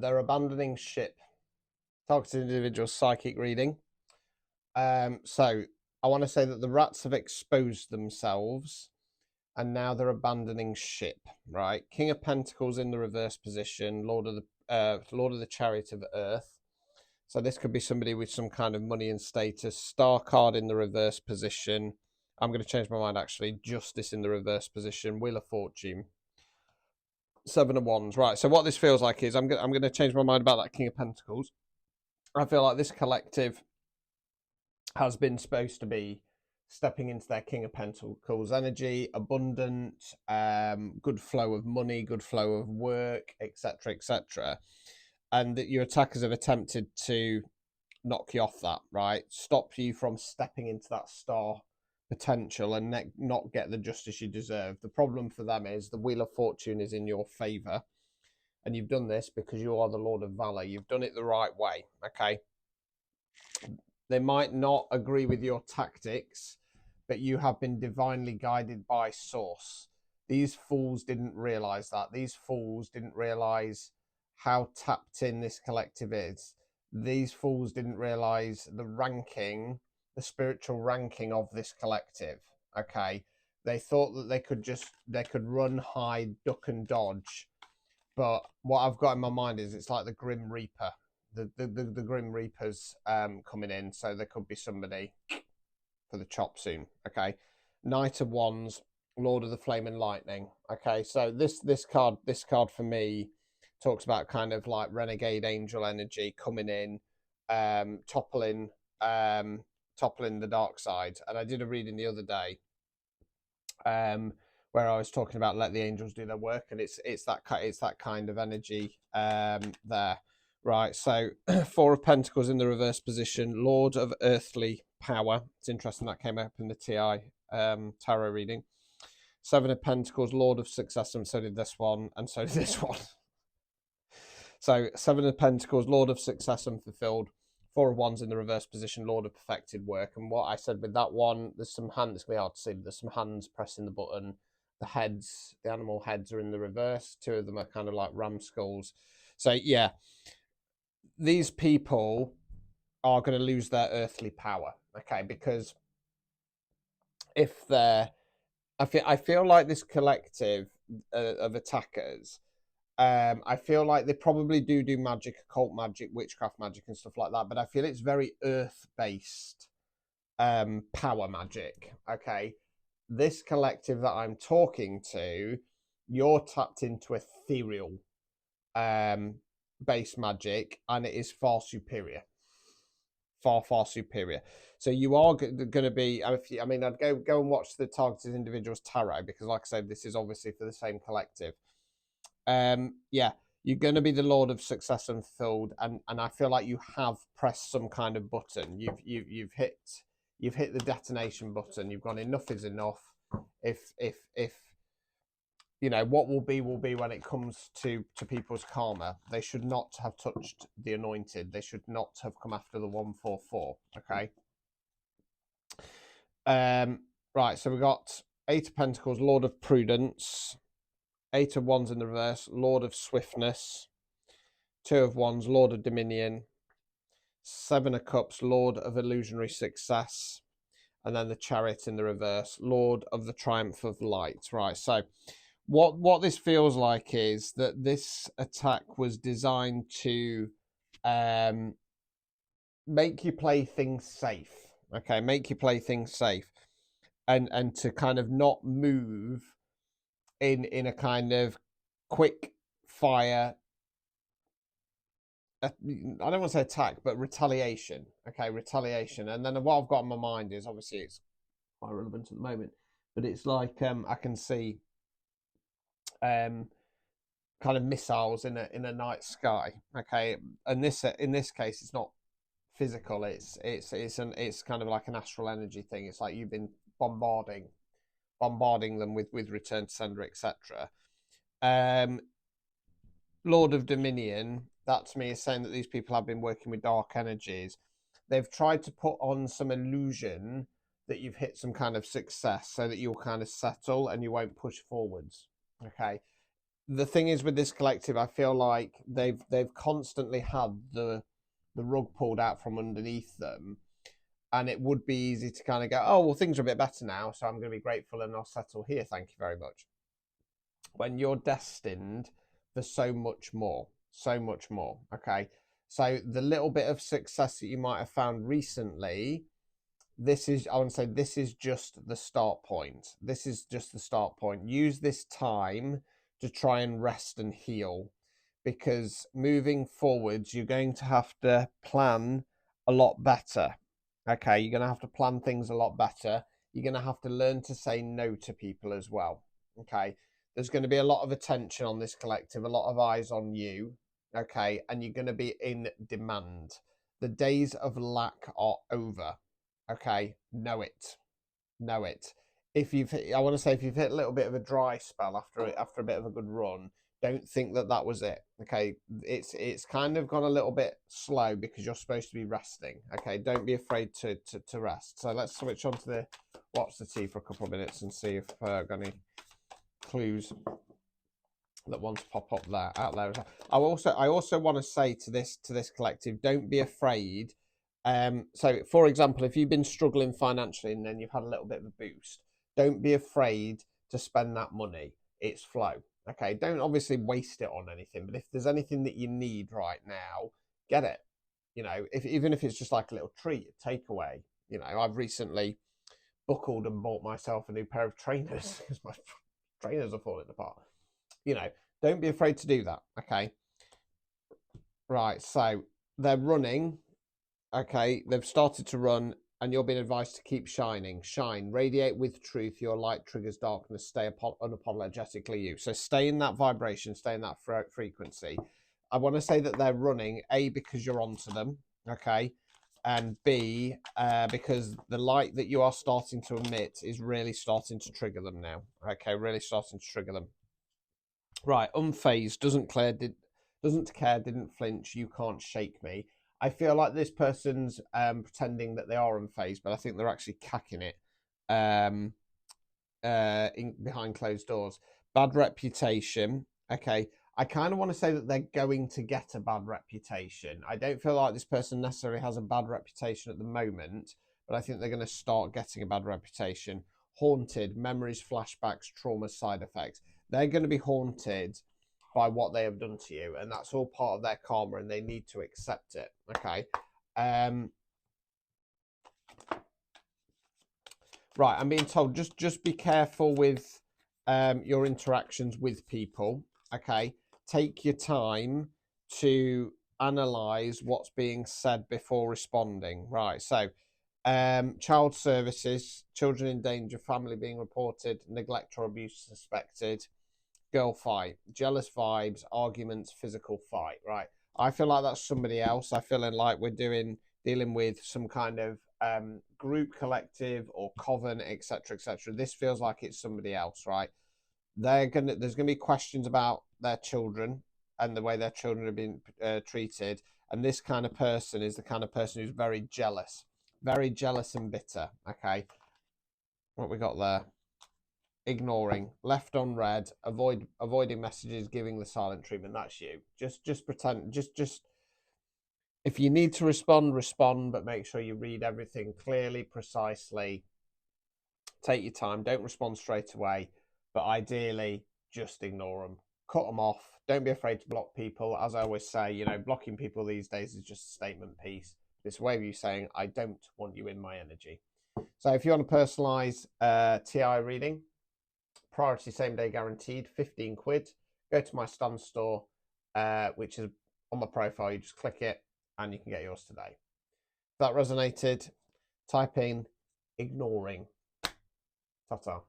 they're abandoning ship. Targeted individual psychic reading. So I want to say that the rats have exposed themselves and now they're abandoning ship, right? King of Pentacles in the reverse position, Lord of the Chariot of Earth. So this could be somebody with some kind of money and status. Star card in the reverse position. I'm going to change my mind actually. Justice in the reverse position. Wheel of Fortune. Seven of Wands. Right. So what this feels like is I'm going to change my mind about that King of Pentacles. I feel like this collective has been supposed to be stepping into their King of Pentacles energy, abundant, good flow of money, good flow of work, etc., etc. And that your attackers have attempted to knock you off that, right? Stop you from stepping into that star potential and not get the justice you deserve. The problem for them is the Wheel of Fortune is in your favor, and you've done this because you are the Lord of Valor. You've done it the right way, okay? They might not agree with your tactics, but you have been divinely guided by Source. These fools didn't realize that. These fools didn't realize how tapped in this collective is. These fools didn't realize the ranking, the spiritual ranking of this collective. Okay. They thought that they could run, hide, duck and dodge. But what I've got in my mind is it's like the Grim Reaper. The Grim Reaper's coming in, so there could be somebody for the chop soon. Okay. Knight of Wands, Lord of the Flame and Lightning. Okay, so this card for me talks about kind of like renegade angel energy coming in, toppling the dark side. And I did a reading the other day, where I was talking about let the angels do their work, and it's that kind of energy there. Right, so Four of Pentacles in the reverse position, Lord of Earthly Power. It's interesting that came up in the TI tarot reading. Seven of Pentacles, Lord of Success, and so did this one, and so did this one. So Seven of Pentacles, Lord of Success Unfulfilled. Four of Wands in the reverse position, Lord of Perfected Work. And what I said with that one, there's some hands, it's going to be hard to see, but there's some hands pressing the button. The heads, the animal heads are in the reverse. Two of them are kind of like ram skulls. So yeah, these people are going to lose their earthly power, okay? Because if they're, I feel like this collective of attackers, I feel like they probably do magic, occult magic, witchcraft magic, and stuff like that. But I feel it's very earth-based power magic. Okay, this collective that I'm talking to, you're tapped into ethereal based magic, and it is far superior. Far superior. So you are going to be. I mean, I'd go and watch the targeted individuals tarot, because, like I said, this is obviously for the same collective. Yeah, you're going to be the Lord of Success Unfulfilled, and I feel like you have pressed some kind of button. You've hit the detonation button. You've gone, enough is enough. If you know what will be when it comes to people's karma. They should not have touched the anointed. They should not have come after the 144. Okay. Right. So we got Eight of Pentacles, Lord of Prudence. Eight of Wands in the reverse, Lord of Swiftness. Two of Wands, Lord of Dominion. Seven of Cups, Lord of Illusionary Success. And then the Chariot in the reverse, Lord of the Triumph of Light. Right, so what this feels like is that this attack was designed to make you play things safe. Okay, make you play things safe. And to kind of not move in a kind of quick fire, I don't want to say attack, but retaliation. Okay, retaliation. And then what I've got in my mind is, obviously it's quite relevant at the moment, but it's like I can see kind of missiles in a night sky. Okay, and this in this case it's not physical. It's kind of like an astral energy thing. It's like you've been bombarding them with return to sender, etc. Lord of Dominion, that to me is saying that these people have been working with dark energies. They've tried to put on some illusion that you've hit some kind of success so that you'll kind of settle and you won't push forwards. Okay. the thing is with this collective, I feel like they've constantly had the rug pulled out from underneath them, and it would be easy to kind of go, oh well, things are a bit better now, so I'm going to be grateful and I'll settle here. Thank you very much. When you're destined for so much more, so much more. Okay, so the little bit of success that you might have found recently, I want to say this is just the start point. This is just the start point. Use this time to try and rest and heal, because moving forwards, you're going to have to plan a lot better. Okay, you're going to have to plan things a lot better. You're going to have to learn to say no to people as well. Okay, there's going to be a lot of attention on this collective, a lot of eyes on you. Okay, and you're going to be in demand. The days of lack are over. Okay, know it. If you've hit, I want to say, if you've hit a little bit of a dry spell after a bit of a good run, don't think that was it. Okay, it's kind of gone a little bit slow because you're supposed to be resting. Okay, don't be afraid to rest. So let's switch on to the watch the tea for a couple of minutes and see if I've got any clues that want to pop up out there. I also want to say to this collective, don't be afraid. So for example, if you've been struggling financially and then you've had a little bit of a boost, don't be afraid to spend that money. It's flow. Okay, don't obviously waste it on anything, but if there's anything that you need right now, get it. You know, even if it's just like a little treat, a takeaway. You know, I've recently buckled and bought myself a new pair of trainers because my trainers are falling apart. You know, don't be afraid to do that. Okay, right. So they're running. Okay, they've started to run, and you're being advised to keep shining. Shine, radiate with truth. Your light triggers darkness. Stay unapologetically you. So stay in that vibration, stay in that frequency. I want to say that they're running, A, because you're onto them, okay, and B, because the light that you are starting to emit is really starting to trigger them now. Okay, really starting to trigger them. Right, unfazed, doesn't care, didn't flinch. You can't shake me. I feel like this person's pretending that they are unfazed, but I think they're actually cacking it behind closed doors. Bad reputation. Okay, I kind of want to say that they're going to get a bad reputation. I don't feel like this person necessarily has a bad reputation at the moment, but I think they're going to start getting a bad reputation. Haunted, memories, flashbacks, trauma, side effects. They're going to be haunted by what they have done to you, and that's all part of their karma, and they need to accept it. Okay. Right, I'm being told just be careful with your interactions with people. Okay, take your time to analyze what's being said before responding. Right, so child services, children in danger, family being reported, neglect or abuse suspected, girl fight, jealous vibes, arguments, physical fight. Right, I feel like that's somebody else. I feel like we're dealing with some kind of group, collective, or coven, etc., etc. This feels like it's somebody else, right? There's gonna be questions about their children and the way their children have been treated, and this kind of person is the kind of person who's very jealous and bitter. Okay, what we got there? Ignoring, left unread, avoiding messages, giving the silent treatment. That's you. Just pretend. Just if you need to respond, but make sure you read everything clearly, precisely. Take your time. Don't respond straight away, but ideally, just ignore them. Cut them off. Don't be afraid to block people. As I always say, you know, blocking people these days is just a statement piece. It's a way of you saying, I don't want you in my energy. So if you want to personalize TI reading, priority same day guaranteed, 15 quid. Go to my Stan store, which is on my profile. You just click it and you can get yours today. If that resonated, type in ignoring. Ta-ta.